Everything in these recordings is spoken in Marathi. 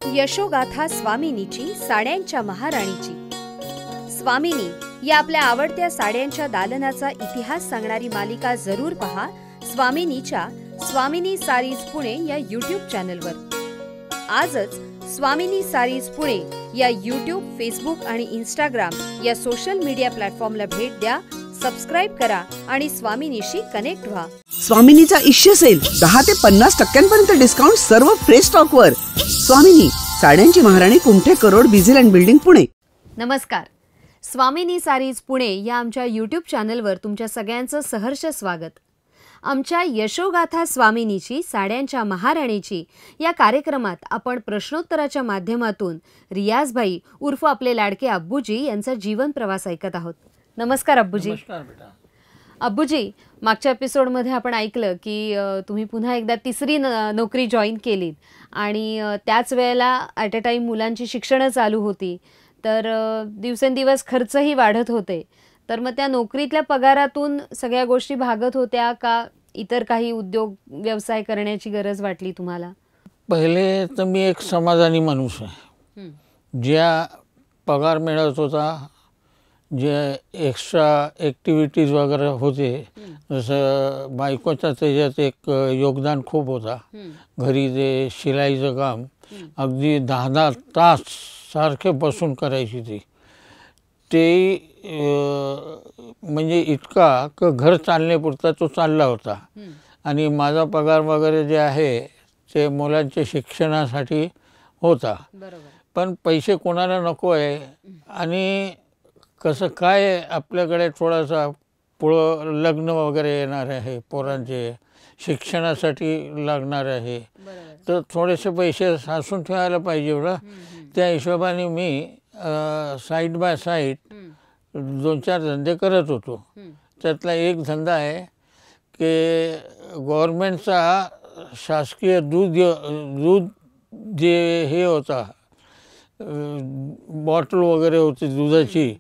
यशोगाथा स्वामिनीची साड्यांच्या महाराणीची. स्वामिनी या आपल्या आवडत्या साड्यांच्या दालनाचा इतिहास सांगणारी मालिका जरूर पहा स्वामिनीच्या स्वामिनी सारीज पुणे या यूट्यूब चॅनलवर. आजच स्वामिनी सारीज पुणे या यूट्यूब, फेसबुक आणि इंस्टाग्राम या सोशल मीडिया प्लॅटफॉर्मला भेट द्या, सबस्क्राइब करा आणि स्वामिनीशी कनेक्ट व्हा. स्वामिनीचा इश्य सेल 10 ते 50% डिस्काउंट सर्व फ्रेश स्टॉकवर. स्वामिनी, साड्यांची महाराणी, कुमठे करोड, बिझिल अँड बिल्डिंग, पुणे. नमस्कार. स्वामिनी सारीज पुणे या आमच्या यूट्यूब चॅनलवर तुमच्या सगळ्यांचं सहर्ष स्वागत. आमच्या यशोगाथा स्वामिनीची साड्यांच्या महाराणीची या कार्यक्रमात आपण प्रश्नोत्तराच्या माध्यमातून रियाजभाई उर्फ आपले लाडके अब्बूजी यांचा जीवन प्रवास ऐकत आहोत. नमस्कार अब्बूजी. नमस्कार बेटा. अब्बूजी, मागच्या एपिसोडमध्ये आपण ऐकलं की तुम्ही पुन्हा एकदा तिसरी नोकरी जॉईन केलीत आणि त्याच वेळेला ॲट अ टाईम मुलांची शिक्षणं चालू होती, तर दिवसेंदिवस खर्चही वाढत होते. तर मग त्या नोकरीतल्या पगारातून सगळ्या गोष्टी भागत होत्या का इतर काही उद्योग व्यवसाय करण्याची गरज वाटली तुम्हाला? पहिले तर मी एक समाधानी माणूस आहे. ज्या पगार मिळत होता, जे एक्स्ट्रा ॲक्टिव्हिटीज वगैरे होते, जसं बायकोच्या त्याच्यात एक योगदान खूप होता. घरी जे शिलाईचं काम अगदी 10-10 तास सारखे बसून करायची ती, ते म्हणजे इतका की घर चालण्यापुरता तो चालला होता. आणि माझा पगार वगैरे जे आहे ते मुलांच्या शिक्षणासाठी होता. पण पैसे कोणाला नको आहे, आणि कसं काय आपल्याकडे थोडासा पुढं लग्न वगैरे येणार आहे, पोरांचे शिक्षणासाठी लागणार आहे, तर थोडेसे पैसे साचून ठेवायला पाहिजे एवढं. त्या हिशोबाने मी साईड बाय साईड 2-4 धंदे करत होतो. त्यातला एक धंदा आहे की गव्हर्मेंटचा शासकीय दूध जे हे होता, बॉटल वगैरे होती दुधाची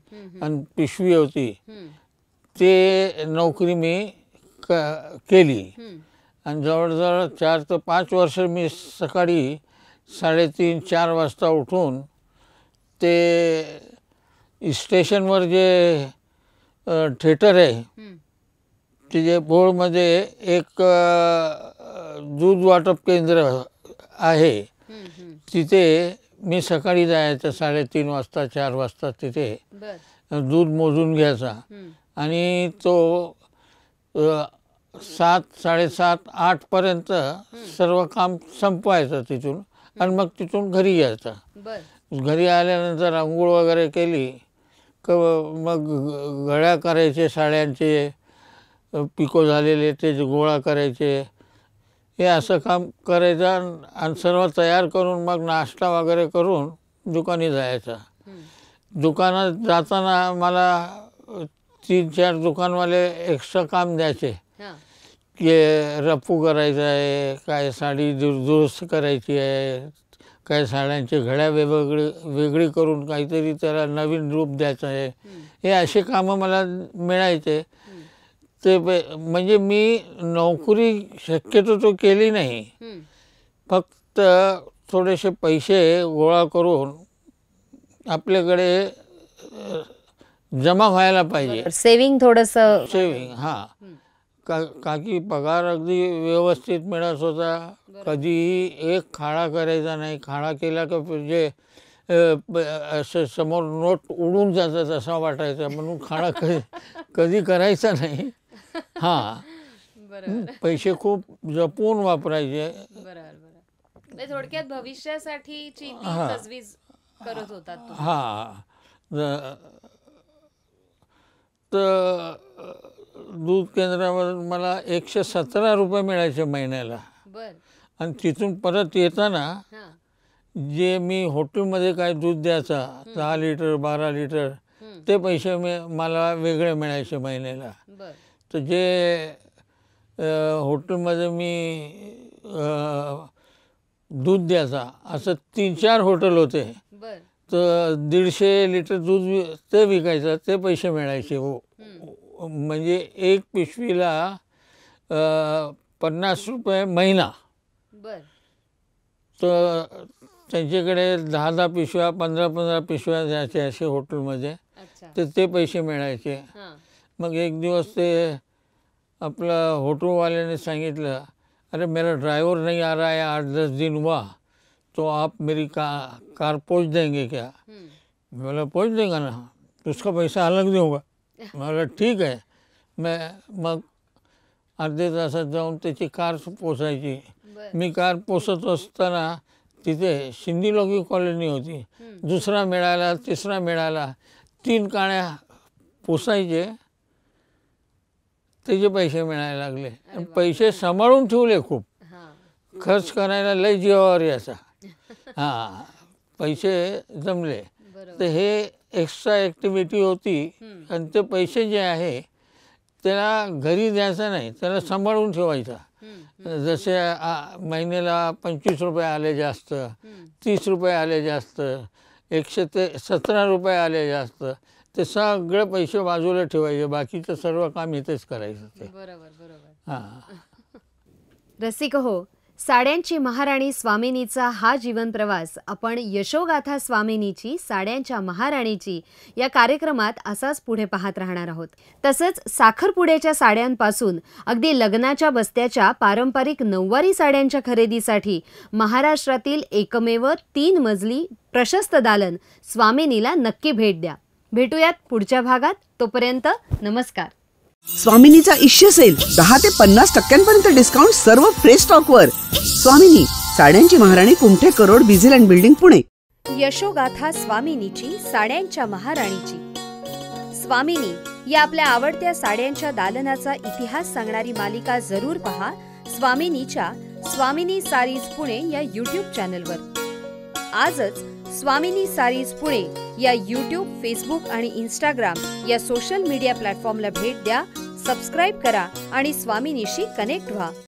आणि पिशवी होती, ते नोकरी मी केली. आणि जवळजवळ 4 ते 5 वर्ष मी सकाळी 3:30-4 वाजता उठून ते स्टेशनवर जे थिएटर आहे, ते जे भोरमध्ये एक दूध वाटप केंद्र आहे, तिथे मी सकाळी जायचं 3:30 वाजता 4 वाजता. तिथे दूध मोजून घ्यायचा आणि तो 7, 7:30-8 पर्यंत सर्व काम संपवायचं तिथून, आणि मग तिथून घरी यायचा. घरी आल्यानंतर आंघोळ वगैरे केली क मग गळ्या करायचे, साड्यांचे पिको झालेले ते गोळा करायचे, हे असं काम करायचं. आणि सर्व तयार करून मग नाश्ता वगैरे करून दुकानी जायचा. दुकानात जाताना मला 3-4 दुकानवाले एक्स्ट्रा काम द्यायचे की रफू करायचं आहे, काय साडी दुरुस्त करायची आहे, काय साड्यांची घड्या वेगळी करून काहीतरी त्याला नवीन रूप द्यायचं आहे, हे असे कामं मला मिळायचे. ते म्हणजे मी नोकरी शक्यतो तो केली नाही, फक्त थोडेसे पैसे गोळा करून आपल्याकडे जमा व्हायला पाहिजे, सेविंग, थोडंसं सेविंग. हां, का की पगार अगदी व्यवस्थित मिळत होता. कधीही एक खाडा करायचा नाही. खाडा केला का म्हणजे असं समोर नोट उडून जातात असं वाटायचं, म्हणून खाडा कधी करायचा नाही. हां, पैसे खूप जपून वापरायचे. थोडक्यात भविष्यासाठीची तजवीज करत होता. हां, तर दूध केंद्रावर मला 117 रुपये मिळायचे महिन्याला. आणि तिथून परत येताना जे मी हॉटेलमध्ये काय दूध द्यायचा, 10 लिटर 12 लिटर, ते पैसे मला वेगळे मिळायचे महिन्याला. तर जे हॉटेलमध्ये मी दूध द्यायचा, असं 3-4 हॉटेल होते, तर 150 लिटर दूध ते विकायचं, ते पैसे मिळायचे. म्हणजे एक पिशवीला 50 रुपये महिना. तर त्यांच्याकडे 10-10 पिशव्या 15-15 पिशव्या द्यायच्या असे हॉटेलमध्ये, तर ते पैसे मिळायचे. मग एक दिवस ते आपलं होटलवाल्याने सांगितलं, अरे मेरा ड्राइवर नहीं आ रहा है, 8-10 दिन हुआ, तो आप मेरी कार पहुँच देंगे क्या? बोला पहुँच देगा ना, तो उसका पैसा अलग दूंगा. मला ठीक आहे. मग अर्ध्या तासात जाऊन त्याची कार पोचायची. मी कार पोचत असताना तिथे शिंदीलोकी कॉलनी होती. दुसरा मिळाला, तिसरा मिळाला, 3 काण्या पोसायचे, त्याचे पैसे मिळायला लागले. पैसे सांभाळून ठेवले खूप, खर्च करायला लय जीवावर यायचा. हां, पैसे जमले. तर हे एक्स्ट्रा ॲक्टिव्हिटी होती. आणि ते पैसे जे आहे त्याला घरी द्यायचं नाही, त्याला सांभाळून ठेवायचा. जसे महिन्याला 25 रुपये आले जास्त, 30 रुपये आले जास्त, 117 रुपये आले जास्त, ते सगळे पैसे बाजूला ठेवायचे, बाकीचं सर्व काम इथेच करायचं ते. हां. रसिक हो, साड्यांची महाराणी स्वामिनीचा हा जीवन प्रवास आपण यशोगाथा स्वामिनीची साड्यांच्या महाराणीची या कार्यक्रमात असाच पुढे पाहत राहणार आहोत. तसंच साखरपुड्याच्या साड्यांपासून अगदी लग्नाच्या बस्त्याच्या पारंपरिक नऊवारी साड्यांच्या खरेदीसाठी महाराष्ट्रातील एकमेव 3 मजली प्रशस्त दालन स्वामिनीला नक्की भेट द्या. भेटूयात पुढच्या भागात. तोपर्यंत नमस्कार. स्वामिनीचा इश्य सेल 10 ते 50% डिस्काउंट सर्व फ्रेश स्टॉकवर. स्वामिनी, साड्यांची महाराणी, कुमठे करोड, बिझिल अँड बिल्डिंग, पुणे. यशोगाथा स्वामिनीची साड्यांच्या महाराणीची. स्वामिनी या आपल्या आवडत्या साड्यांच्या दालनाचा इतिहास सांगणारी मालिका जरूर पहा स्वामिनीच्या स्वामिनी सारीज पुणे या यूट्यूब चॅनलवर. आजच स्वामिनी सारीज पुणे या यूट्यूब, फेसबुक आणि इंस्टाग्राम या सोशल मीडिया प्लॅटफॉर्मला भेट द्या, सबस्क्राईब करा आणि स्वामिनीशी कनेक्ट व्हा.